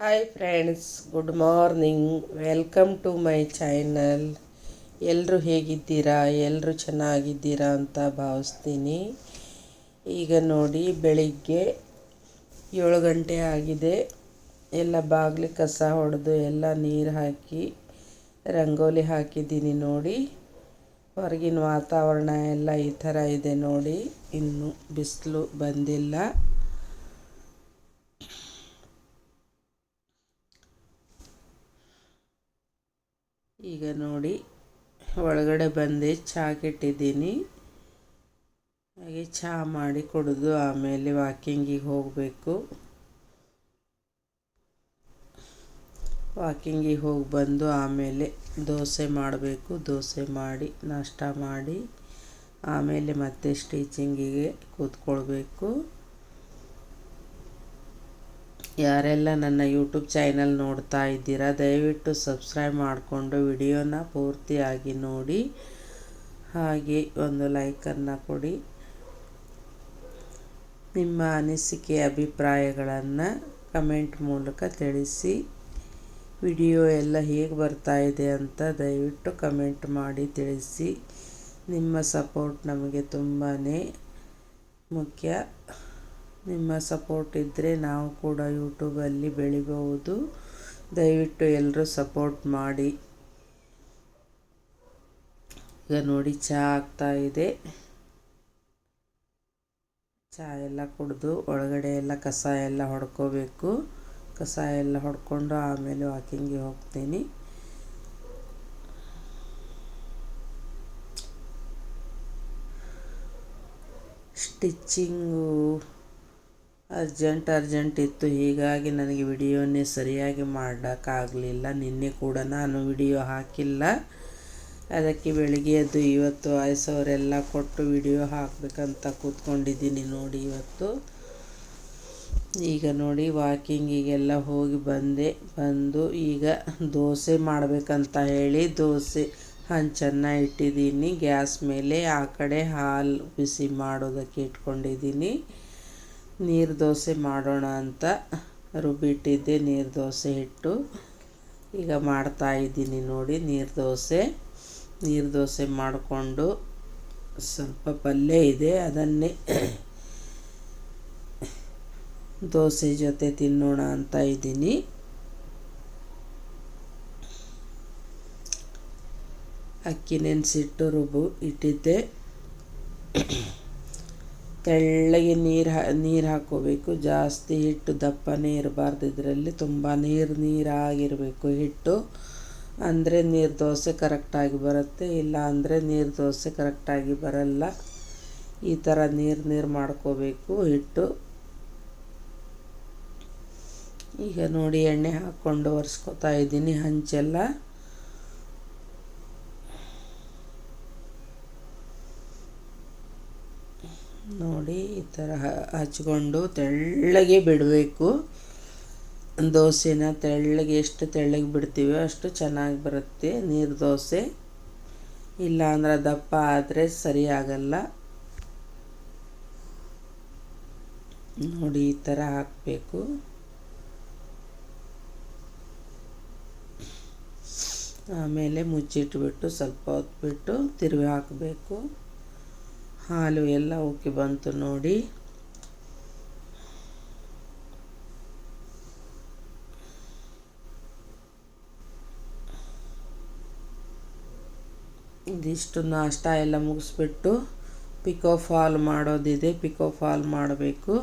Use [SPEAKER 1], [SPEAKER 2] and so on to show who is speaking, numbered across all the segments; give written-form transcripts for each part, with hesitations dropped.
[SPEAKER 1] Hi friends, good morning. Welcome to my channel. ಎಲ್ಲರೂ ಹೇಗಿದ್ದೀರಾ? ಎಲ್ಲರೂ ಚೆನ್ನಾಗಿದ್ದೀರಾ ಅಂತ ಭಾವಿಸ್ತೀನಿ. ಈಗ ನೋಡಿ, ಬೆಳಿಗ್ಗೆ 7 ಗಂಟೆ ಆಗಿದೆ. ಎಲ್ಲ ಬಾಗಿಲು ಕಸ ಹೊಡೆದು ಎಲ್ಲ ನೀರು ಹಾಕಿ ರಂಗೋಲಿ ಹಾಕಿದ್ದೀನಿ ನೋಡಿ. ಹೊರಗಿನ ವಾತಾವರಣ ಎಲ್ಲ ಈ ಥರ ಇದೆ ನೋಡಿ. ಇನ್ನು ಬಿಸಿಲು ಬಂದಿಲ್ಲ. ಈಗ ನೋಡಿ, ಒಳಗಡೆ ಬಂದು ಚಹಾ ಕೆಟ್ಟಿದ್ದೀನಿ. ಹಾಗೆ ಚಹಾ ಮಾಡಿ ಕುಡಿದು ಆಮೇಲೆ ವಾಕಿಂಗಿಗೆ ಹೋಗಬೇಕು. ವಾಕಿಂಗಿಗೆ ಹೋಗಿ ಬಂದು ಆಮೇಲೆ ದೋಸೆ ಮಾಡಬೇಕು. ದೋಸೆ ಮಾಡಿ ನಾಷ್ಟ ಮಾಡಿ ಆಮೇಲೆ ಮತ್ತೆ ಸ್ಟಿಚಿಂಗಿಗೆ ಕೂತ್ಕೊಳ್ಬೇಕು. ಯಾರೆಲ್ಲ ನನ್ನ ಯೂಟ್ಯೂಬ್ ಚಾನಲ್ ನೋಡ್ತಾ ಇದ್ದೀರಾ, ದಯವಿಟ್ಟು ಸಬ್ಸ್ಕ್ರೈಬ್ ಮಾಡಿಕೊಂಡು ವಿಡಿಯೋನ ಪೂರ್ತಿಯಾಗಿ ನೋಡಿ. ಹಾಗೆ ಒಂದು ಲೈಕನ್ನು ಕೊಡಿ. ನಿಮ್ಮ ಅನಿಸಿಕೆ ಅಭಿಪ್ರಾಯಗಳನ್ನು ಕಮೆಂಟ್ ಮೂಲಕ ತಿಳಿಸಿ. ವಿಡಿಯೋ ಎಲ್ಲ ಹೇಗೆ ಬರ್ತಾ ಇದೆ ಅಂತ ದಯವಿಟ್ಟು ಕಮೆಂಟ್ ಮಾಡಿ ತಿಳಿಸಿ. ನಿಮ್ಮ ಸಪೋರ್ಟ್ ನಮಗೆ ತುಂಬಾ ಮುಖ್ಯ. ನಿಮ್ಮ ಸಪೋರ್ಟ್ ಇದ್ದರೆ ನಾವು ಕೂಡ ಯೂಟ್ಯೂಬಲ್ಲಿ ಬೆಳಿಬಹುದು. ದಯವಿಟ್ಟು ಎಲ್ಲರೂ ಸಪೋರ್ಟ್ ಮಾಡಿ. ಈಗ ನೋಡಿ, ಚಹಾ ಆಗ್ತಾಯಿದೆ. ಚಹಾ ಎಲ್ಲ ಕುಡಿದು ಒಳಗಡೆ ಎಲ್ಲ ಕಸ ಎಲ್ಲ ಹೊಡ್ಕೋಬೇಕು. ಕಸ ಎಲ್ಲ ಹೊಡ್ಕೊಂಡು ಆಮೇಲೆ ವಾಕಿಂಗಿಗೆ ಹೋಗ್ತೀನಿ. ಸ್ಟಿಚ್ಚಿಂಗು ಅರ್ಜೆಂಟ್ ಇತ್ತು. ಹೀಗಾಗಿ ನನಗೆ ವಿಡಿಯೋನೇ ಸರಿಯಾಗಿ ಮಾಡೋಕ್ಕಾಗಲಿಲ್ಲ. ನಿನ್ನೆ ಕೂಡ ನಾನು ವಿಡಿಯೋ ಹಾಕಿಲ್ಲ. ಅದಕ್ಕೆ ಬೆಳಿಗ್ಗೆ ಎದ್ದು ಇವತ್ತು ವಾಯ್ಸವರೆಲ್ಲ ಕೊಟ್ಟು ವಿಡಿಯೋ ಹಾಕಬೇಕಂತ ಕೂತ್ಕೊಂಡಿದ್ದೀನಿ ನೋಡಿ ಇವತ್ತು. ಈಗ ನೋಡಿ, ವಾಕಿಂಗಿಗೆಲ್ಲ ಹೋಗಿ ಬಂದು ಈಗ ದೋಸೆ ಮಾಡಬೇಕಂತ ಹೇಳಿ ದೋಸೆ ಹಂಚನ್ನು ಇಟ್ಟಿದ್ದೀನಿ ಗ್ಯಾಸ್ ಮೇಲೆ. ಆ ಕಡೆ ಹಾಲು ಬಿಸಿ ಮಾಡೋದಕ್ಕೆ ಇಟ್ಕೊಂಡಿದ್ದೀನಿ. ನೀರು ದೋಸೆ ಮಾಡೋಣ ಅಂತ ರುಬ್ಬಿಟ್ಟಿದ್ದೆ ನೀರು ದೋಸೆ ಹಿಟ್ಟು. ಈಗ ಮಾಡ್ತಾಯಿದ್ದೀನಿ ನೋಡಿ ನೀರು ದೋಸೆ ಮಾಡಿಕೊಂಡು ಸ್ವಲ್ಪ ಪಲ್ಯ ಇದೆ, ಅದನ್ನೇ ದೋಸೆ ಜೊತೆ ತಿನ್ನೋಣ ಅಂತ ಇದ್ದೀನಿ. ಅಕ್ಕಿ ನೆನೆಸಿಟ್ಟು ಇಟ್ಟಿದ್ದೆ. ತೆಳ್ಳಗೆ ನೀರು ಹಾಕ್ಕೋಬೇಕು. ಜಾಸ್ತಿ ಹಿಟ್ಟು ದಪ್ಪನೇ ಇರಬಾರ್ದು. ಇದರಲ್ಲಿ ತುಂಬ ನೀರಾಗಿರಬೇಕು ಹಿಟ್ಟು. ಅಂದರೆ ನೀರು ದೋಸೆ ಕರೆಕ್ಟಾಗಿ ಬರುತ್ತೆ. ಇಲ್ಲ ಅಂದರೆ ನೀರು ದೋಸೆ ಕರೆಕ್ಟಾಗಿ ಬರಲ್ಲ. ಈ ಥರ ನೀರು ಮಾಡ್ಕೋಬೇಕು ಹಿಟ್ಟು. ಈಗ ನೋಡಿ, ಎಣ್ಣೆ ಹಾಕ್ಕೊಂಡು ಒರೆಸ್ಕೊತಾ ಇದ್ದೀನಿ ಹಂಚೆಲ್ಲ. ನೋಡಿ, ಈ ಥರ ಹಚ್ಕೊಂಡು ತೆಳ್ಳಗೆ ಬಿಡಬೇಕು. ದೋಸೆನ ತೆಳ್ಳಗೆ ಎಷ್ಟು ತೆಳ್ಳಗೆ ಬಿಡ್ತೀವೋ ಅಷ್ಟು ಚೆನ್ನಾಗಿ ಬರುತ್ತೆ ನೀರು ದೋಸೆ. ಇಲ್ಲ ಅಂದ್ರೆ ದಪ್ಪ ಆದರೆ ಸರಿಯಾಗಲ್ಲ. ನೋಡಿ, ಈ ಥರ ಹಾಕಬೇಕು. ಆಮೇಲೆ ಮುಚ್ಚಿಟ್ಬಿಟ್ಟು ಸ್ವಲ್ಪ ಹೊತ್ತು ಬಿಟ್ಟು ತಿರುವಿ ಹಾಕಬೇಕು. ಹಾಲು ಎಲ್ಲ ಉಕ್ಕಿ ಬಂತು ನೋಡಿ. ಇದಿಷ್ಟು ನಾಷ್ಟ ಎಲ್ಲ ಮುಗಿಸ್ಬಿಟ್ಟು ಪಿಕೋ ಫಾಲ್ ಮಾಡೋದಿದೆ. ಪಿಕೋ ಫಾಲ್ ಮಾಡಬೇಕು.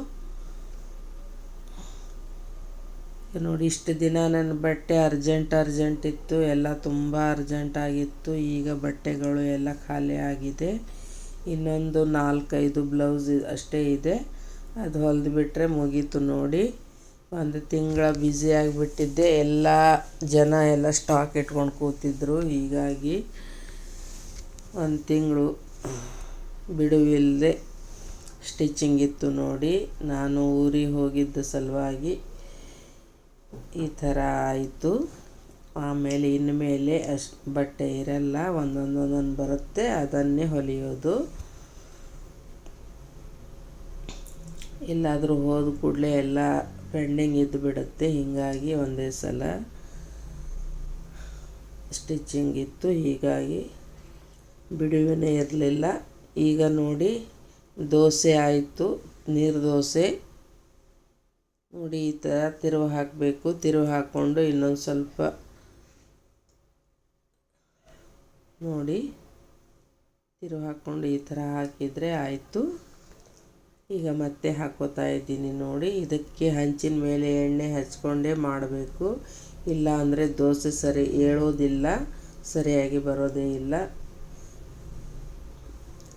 [SPEAKER 1] ನೋಡಿ, ಇಷ್ಟು ದಿನ ನನ್ನ ಬಟ್ಟೆ ಅರ್ಜೆಂಟ್ ಇತ್ತು. ಎಲ್ಲ ತುಂಬ ಅರ್ಜೆಂಟಾಗಿತ್ತು. ಈಗ ಬಟ್ಟೆಗಳು ಎಲ್ಲ ಖಾಲಿ ಆಗಿದೆ. ಇನ್ನೊಂದು 4-5 ಬ್ಲೌಸ್ ಅಷ್ಟೇ ಇದೆ. ಅದು ಹೊಲಿದು ಬಿಟ್ಟರೆ ಮುಗೀತು ನೋಡಿ. ಒಂದು ತಿಂಗಳ ಬ್ಯುಸಿಯಾಗಿಬಿಟ್ಟಿದ್ದೆ. ಎಲ್ಲ ಜನ ಎಲ್ಲ ಸ್ಟಾಕ್ ಇಟ್ಕೊಂಡು ಕೂತಿದ್ರು. ಹೀಗಾಗಿ ಒಂದು ತಿಂಗಳು ಬಿಡುವಿಲ್ಲದೆ ಸ್ಟಿಚಿಂಗ್ ಇತ್ತು ನೋಡಿ. ನಾನು ಊರಿಗೆ ಹೋಗಿದ್ದ ಸಲುವಾಗಿ ಈ ಥರ ಆಯಿತು. ಆಮೇಲೆ ಇನ್ಮೇಲೆ ಅಷ್ಟು ಬಟ್ಟೆ ಇರಲ್ಲ, ಒಂದೊಂದು ಬರುತ್ತೆ, ಅದನ್ನೇ ಹೊಲಿಯೋದು. ಎಲ್ಲಾದರೂ ಹೋದ ಕೂಡಲೇ ಎಲ್ಲ ಪೆಂಡಿಂಗ್ ಇದ್ದು ಬಿಡುತ್ತೆ. ಹೀಗಾಗಿ ಒಂದೇ ಸಲ ಸ್ಟಿಚಿಂಗ್ ಇತ್ತು, ಹೀಗಾಗಿ ಬಿಡುವೇ ಇರಲಿಲ್ಲ. ಈಗ ನೋಡಿ ದೋಸೆ ಆಯಿತು, ನೀರು ದೋಸೆ ನೋಡಿ. ಈ ಥರ ತಿರುವು ಹಾಕಬೇಕು. ತಿರುವು ಹಾಕ್ಕೊಂಡು ಇನ್ನೊಂದು ಸ್ವಲ್ಪ ನೋಡಿ ತಿರುವು ಹಾಕ್ಕೊಂಡು ಈ ಥರ ಹಾಕಿದರೆ ಆಯಿತು. ಈಗ ಮತ್ತೆ ಹಾಕ್ಕೋತಾ ಇದ್ದೀನಿ ನೋಡಿ. ಇದಕ್ಕೆ ಹಂಚಿನ ಮೇಲೆ ಎಣ್ಣೆ ಹಚ್ಕೊಂಡೇ ಮಾಡಬೇಕು, ಇಲ್ಲ ಅಂದರೆ ದೋಸೆ ಸರಿ ಏಳೋದಿಲ್ಲ, ಸರಿಯಾಗಿ ಬರೋದೇ ಇಲ್ಲ.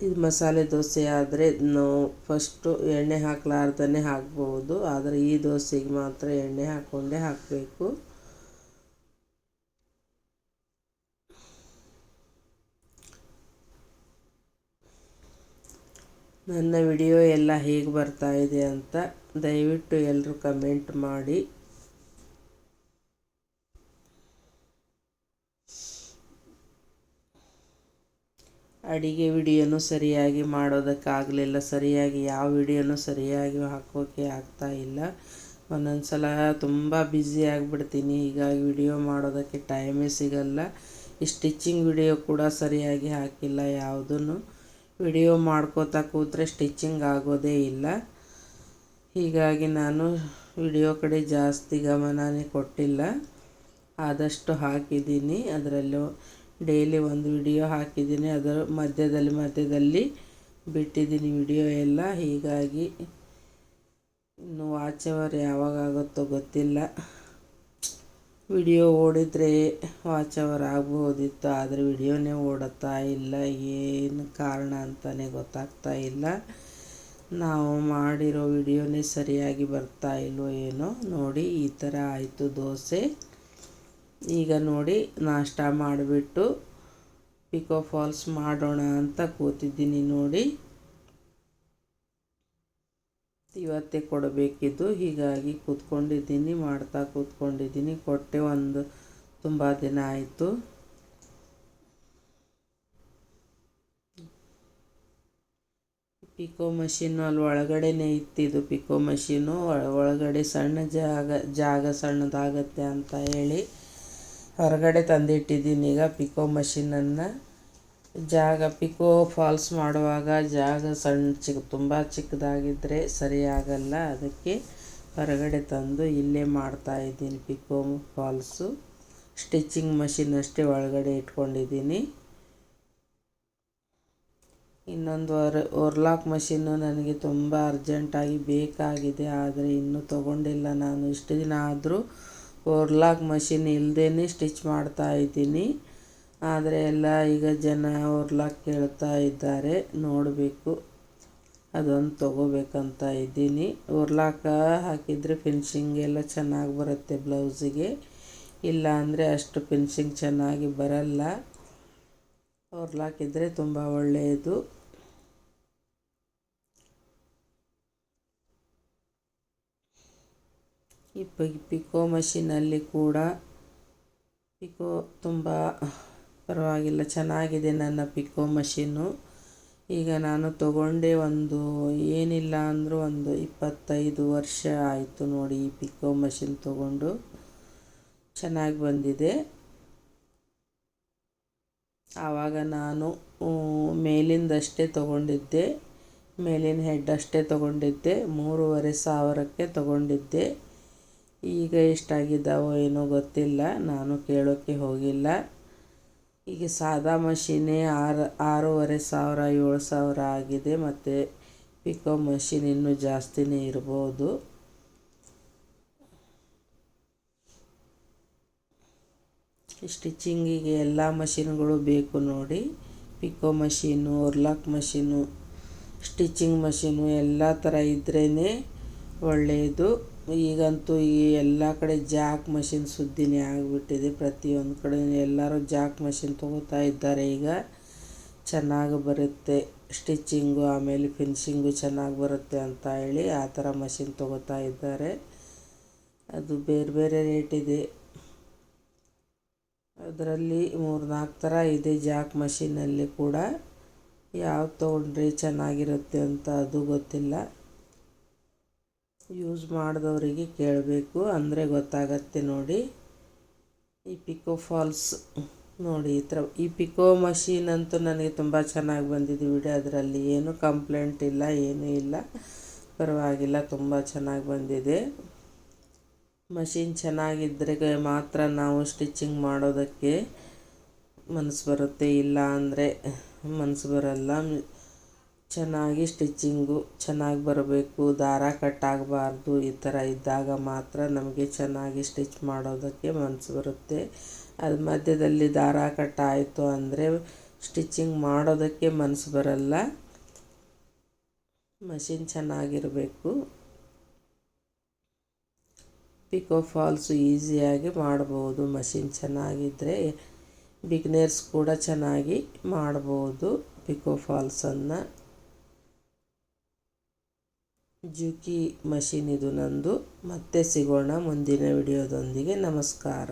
[SPEAKER 1] ಇದು ಮಸಾಲೆ ದೋಸೆ ಆದರೆ ನಾವು ಫಸ್ಟು ಎಣ್ಣೆ ಹಾಕಲಾರ್ದೇ ಹಾಕ್ಬೋದು, ಆದರೆ ಈ ದೋಸೆಗೆ ಮಾತ್ರ ಎಣ್ಣೆ ಹಾಕ್ಕೊಂಡೇ ಹಾಕಬೇಕು. ನನ್ನ ವಿಡಿಯೋ ಎಲ್ಲ ಹೇಗೆ ಬರ್ತಾ ಇದೆ ಅಂತ ದಯವಿಟ್ಟು ಎಲ್ಲರೂ ಕಮೆಂಟ್ ಮಾಡಿ. ಅಡಿಗೆ ವಿಡಿಯೋನು ಸರಿಯಾಗಿ ಮಾಡೋದಕ್ಕಾಗಲಿಲ್ಲ, ಸರಿಯಾಗಿ ಯಾವ ವಿಡಿಯೋನು ಸರಿಯಾಗಿ ಹಾಕೋಕ್ಕೆ ಆಗ್ತಾಯಿಲ್ಲ. ಒಂದೊಂದು ಸಲ ತುಂಬ ಬ್ಯುಸಿ ಆಗಿಬಿಡ್ತೀನಿ, ಹೀಗಾಗಿ ವಿಡಿಯೋ ಮಾಡೋದಕ್ಕೆ ಟೈಮೇ ಸಿಗಲ್ಲ. ಈ ಸ್ಟಿಚಿಂಗ್ ವಿಡಿಯೋ ಕೂಡ ಸರಿಯಾಗಿ ಹಾಕಿಲ್ಲ. ಯಾವುದನ್ನು ವಿಡಿಯೋ ಮಾಡ್ಕೋತಾ ಕೂತ್ರೆ ಸ್ಟಿಚಿಂಗ್ ಆಗೋದೇ ಇಲ್ಲ. ಹೀಗಾಗಿ ನಾನು ವಿಡಿಯೋ ಕಡೆ ಜಾಸ್ತಿ ಗಮನನೇ ಕೊಟ್ಟಿಲ್ಲ. ಆದಷ್ಟು ಹಾಕಿದ್ದೀನಿ, ಅದರಲ್ಲೂ ಡೈಲಿ ಒಂದು ವಿಡಿಯೋ ಹಾಕಿದ್ದೀನಿ, ಅದರ ಮಧ್ಯದಲ್ಲಿ ಬಿಟ್ಟಿದ್ದೀನಿ ವಿಡಿಯೋ ಎಲ್ಲ. ಹೀಗಾಗಿ ಇನ್ನು ವಾಚ್ ಅವರ್ ಯಾವಾಗ ಆಗುತ್ತೋ ಗೊತ್ತಿಲ್ಲ. ವಿಡಿಯೋ ಓಡಿದರೆ ವಾಚ್ ಅವರ್ ಆಗ್ಬೋದಿತ್ತು, ಆದರೆ ವಿಡಿಯೋನೇ ಓಡುತ್ತಾ ಇಲ್ಲ. ಏನು ಕಾರಣ ಅಂತಲೇ ಗೊತ್ತಾಗ್ತಾ ಇಲ್ಲ. ನಾವು ಮಾಡಿರೋ ವಿಡಿಯೋನೇ ಸರಿಯಾಗಿ ಬರ್ತಾ ಇಲ್ವೋ ಏನೋ. ನೋಡಿ ಈ ಥರ ಆಯಿತು ದೋಸೆ. ಈಗ ನೋಡಿ ನಾಷ್ಟ ಮಾಡಿಬಿಟ್ಟು ಪಿಕೋ ಫಾಲ್ಸ್ ಮಾಡೋಣ ಅಂತ ಕೂತಿದ್ದೀನಿ ನೋಡಿ. ಇವತ್ತೇ ಕೊಡಬೇಕಿದ್ದು, ಹೀಗಾಗಿ ಕೂತ್ಕೊಂಡಿದ್ದೀನಿ, ಮಾಡ್ತಾ ಕೂತ್ಕೊಂಡಿದ್ದೀನಿ. ಕೊಟ್ಟೆ ಒಂದು ತುಂಬ ದಿನ ಆಯಿತು. ಪಿಕೋ ಮಷೀನು ಅಲ್ಲಿ ಒಳಗಡೆನೇ ಇತ್ತಿದ್ದು. ಪಿಕೋ ಮಷೀನು ಒಳಗಡೆ ಸಣ್ಣ ಜಾಗ ಸಣ್ಣದಾಗತ್ತೆ ಅಂತ ಹೇಳಿ ಹೊರಗಡೆ ತಂದಿಟ್ಟಿದ್ದೀನಿ. ಈಗ ಪಿಕೋ ಮಷೀನನ್ನು ಪಿಕೋ ಫಾಲ್ಸ್ ಮಾಡುವಾಗ ಜಾಗ ತುಂಬ ಚಿಕ್ಕದಾಗಿದ್ದರೆ ಸರಿಯಾಗಲ್ಲ, ಅದಕ್ಕೆ ಹೊರಗಡೆ ತಂದು ಇಲ್ಲೇ ಮಾಡ್ತಾಯಿದ್ದೀನಿ ಪಿಕೋ ಫಾಲ್ಸು. ಸ್ಟಿಚಿಂಗ್ ಮಷಿನ್ ಅಷ್ಟೇ ಒಳಗಡೆ ಇಟ್ಕೊಂಡಿದ್ದೀನಿ. ಇನ್ನೊಂದು ಓರ್ಲಾಕ್ ಮಷೀನು ನನಗೆ ತುಂಬ ಅರ್ಜೆಂಟಾಗಿ ಬೇಕಾಗಿದೆ, ಆದರೆ ಇನ್ನೂ ತೊಗೊಂಡಿಲ್ಲ ನಾನು. ಇಷ್ಟು ದಿನ ಆದರೂ ಓರ್ಲಾಕ್ ಮಷೀನ್ ಇಲ್ಲದೇ ಸ್ಟಿಚ್ ಮಾಡ್ತಾಯಿದ್ದೀನಿ. ಆದರೆ ಎಲ್ಲ ಈಗ ಜನ ಓರ್ಲಾಕ್ ಕೇಳ್ತಾ ಇದ್ದಾರೆ, ನೋಡಬೇಕು, ಅದೊಂದು ತೊಗೋಬೇಕಂತ ಇದ್ದೀನಿ. ಓರ್ಲಾಕ ಹಾಕಿದರೆ ಫಿನಿಶಿಂಗ್ ಎಲ್ಲ ಚೆನ್ನಾಗಿ ಬರುತ್ತೆ ಬ್ಲೌಸಿಗೆ, ಇಲ್ಲ ಅಂದರೆ ಅಷ್ಟು ಫಿನಿಶಿಂಗ್ ಚೆನ್ನಾಗಿ ಬರಲ್ಲ. ಓರ್ಲಾಕ್ ಇದ್ದರೆ ತುಂಬ ಒಳ್ಳೆಯದು. ಈ ಪಿಕೋ ಮಷೀನಲ್ಲಿ ಕೂಡ ಪಿಕೋ ತುಂಬ ಪರವಾಗಿಲ್ಲ, ಚೆನ್ನಾಗಿದೆ ನನ್ನ ಪಿಕೋ ಮಷೀನು. ಈಗ ನಾನು ತೊಗೊಂಡೆ ಏನಿಲ್ಲ ಅಂದರೂ ಒಂದು 25 ವರ್ಷ ಆಯಿತು ನೋಡಿ ಈ ಪಿಕೋ ಮಷೀನ್ ತೊಗೊಂಡು. ಚೆನ್ನಾಗಿ ಬಂದಿದೆ. ಆವಾಗ ನಾನು ಮೇಲಿಂದಷ್ಟೇ ತೊಗೊಂಡಿದ್ದೆ, ಮೇಲಿನ ಹೆಡ್ ಅಷ್ಟೇ ತೊಗೊಂಡಿದ್ದೆ, 3,500ಕ್ಕೆ ತೊಗೊಂಡಿದ್ದೆ. ಈಗ ಎಷ್ಟಾಗಿದ್ದಾವೋ ಏನೋ ಗೊತ್ತಿಲ್ಲ, ನಾನು ಕೇಳೋಕ್ಕೆ ಹೋಗಿಲ್ಲ. ಈಗ ಸಾದಾ ಮಷೀನೇ 6,500 7,000 ಆಗಿದೆ. ಮತ್ತು ಪಿಕೋ ಮಷೀನ್ ಇನ್ನೂ ಜಾಸ್ತಿನೇ ಇರ್ಬೋದು. ಸ್ಟಿಚಿಂಗಿಗೆ ಎಲ್ಲ ಮಷೀನ್ಗಳು ಬೇಕು ನೋಡಿ. Pico machine, overlock machine, stitching machine ಎಲ್ಲ ಥರ ಇದ್ರೇ ಒಳ್ಳೆಯದು. ಈಗಂತೂ ಈ ಎಲ್ಲ ಕಡೆ ಜಾಕ್ ಮಷೀನ್ ಸುದ್ದಿನೇ ಆಗಿಬಿಟ್ಟಿದೆ. ಪ್ರತಿಯೊಂದು ಕಡೆ ಎಲ್ಲರೂ ಜಾಕ್ ಮಷೀನ್ ತೊಗೋತಾ ಇದ್ದಾರೆ. ಈಗ ಚೆನ್ನಾಗಿ ಬರುತ್ತೆ ಸ್ಟಿಚಿಂಗು, ಆಮೇಲೆ ಫಿನಿಶಿಂಗು ಚೆನ್ನಾಗಿ ಬರುತ್ತೆ ಅಂತ ಹೇಳಿ ಆ ಥರ ಮಷೀನ್ ತೊಗೋತಾ ಇದ್ದಾರೆ. ಅದು ಬೇರೆ ಬೇರೆ ರೇಟ್ ಇದೆ. ಅದರಲ್ಲಿ 3-4 ಥರ ಇದೆ ಜಾಕ್ ಮಷೀನಲ್ಲಿ ಕೂಡ. ಯಾವ್ದು ತೊಗೊಂಡ್ರೆ ಚೆನ್ನಾಗಿರುತ್ತೆ ಅಂತ ಅದು ಗೊತ್ತಿಲ್ಲ. ಯೂಸ್ ಮಾಡಿದವರಿಗೆ ಕೇಳಬೇಕು, ಅಂದರೆ ಗೊತ್ತಾಗತ್ತೆ ನೋಡಿ. ಈ ಪಿಕೋ ಫಾಲ್ಸ್ ನೋಡಿ, ಈ ಪಿಕೋ ಮಷೀನ್ ಅಂತೂ ನನಗೆ ತುಂಬ ಚೆನ್ನಾಗಿ ಬಂದಿದೆ ವಿಡಿಯೋ. ಅದರಲ್ಲಿ ಏನೂ ಕಂಪ್ಲೇಂಟ್ ಇಲ್ಲ, ಏನೂ ಇಲ್ಲ, ಪರವಾಗಿಲ್ಲ, ತುಂಬ ಚೆನ್ನಾಗಿ ಬಂದಿದೆ. ಮಷೀನ್ ಚೆನ್ನಾಗಿದ್ದರೆ ಮಾತ್ರ ನಾವು ಸ್ಟಿಚಿಂಗ್ ಮಾಡೋದಕ್ಕೆ ಮನಸ್ಸು ಬರುತ್ತೆ, ಇಲ್ಲ ಅಂದರೆ ಮನಸ್ಸು ಬರಲ್ಲ. ಚೆನ್ನಾಗಿ ಸ್ಟಿಚ್ಚಿಂಗು ಚೆನ್ನಾಗಿ ಬರಬೇಕು, ದಾರ ಕಟ್ಟಾಗಬಾರ್ದು. ಈ ಥರ ಇದ್ದಾಗ ಮಾತ್ರ ನಮಗೆ ಚೆನ್ನಾಗಿ ಸ್ಟಿಚ್ ಮಾಡೋದಕ್ಕೆ ಮನಸ್ಸು ಬರುತ್ತೆ. ಅದು ಮಧ್ಯದಲ್ಲಿ ದಾರ ಕಟ್ಟಾಯಿತು ಅಂದರೆ ಸ್ಟಿಚ್ಚಿಂಗ್ ಮಾಡೋದಕ್ಕೆ ಮನಸ್ಸು ಬರಲ್ಲ. ಮಷಿನ್ ಚೆನ್ನಾಗಿರಬೇಕು. ಪಿಕೋ ಫಾಲ್ಸು ಈಸಿಯಾಗಿ ಮಾಡ್ಬೋದು. ಮಷಿನ್ ಚೆನ್ನಾಗಿದ್ದರೆ ಬಿಗ್ನರ್ಸ್ ಕೂಡ ಚೆನ್ನಾಗಿ ಮಾಡ್ಬೋದು ಪಿಕೋ ಫಾಲ್ಸನ್ನು. ಜುಕಿ ಮಷಿನ್ ಇದು ನಂದು. ಮತ್ತೆ ಸಿಗೋಣ ಮುಂದಿನ ವಿಡಿಯೋದೊಂದಿಗೆ. ನಮಸ್ಕಾರ.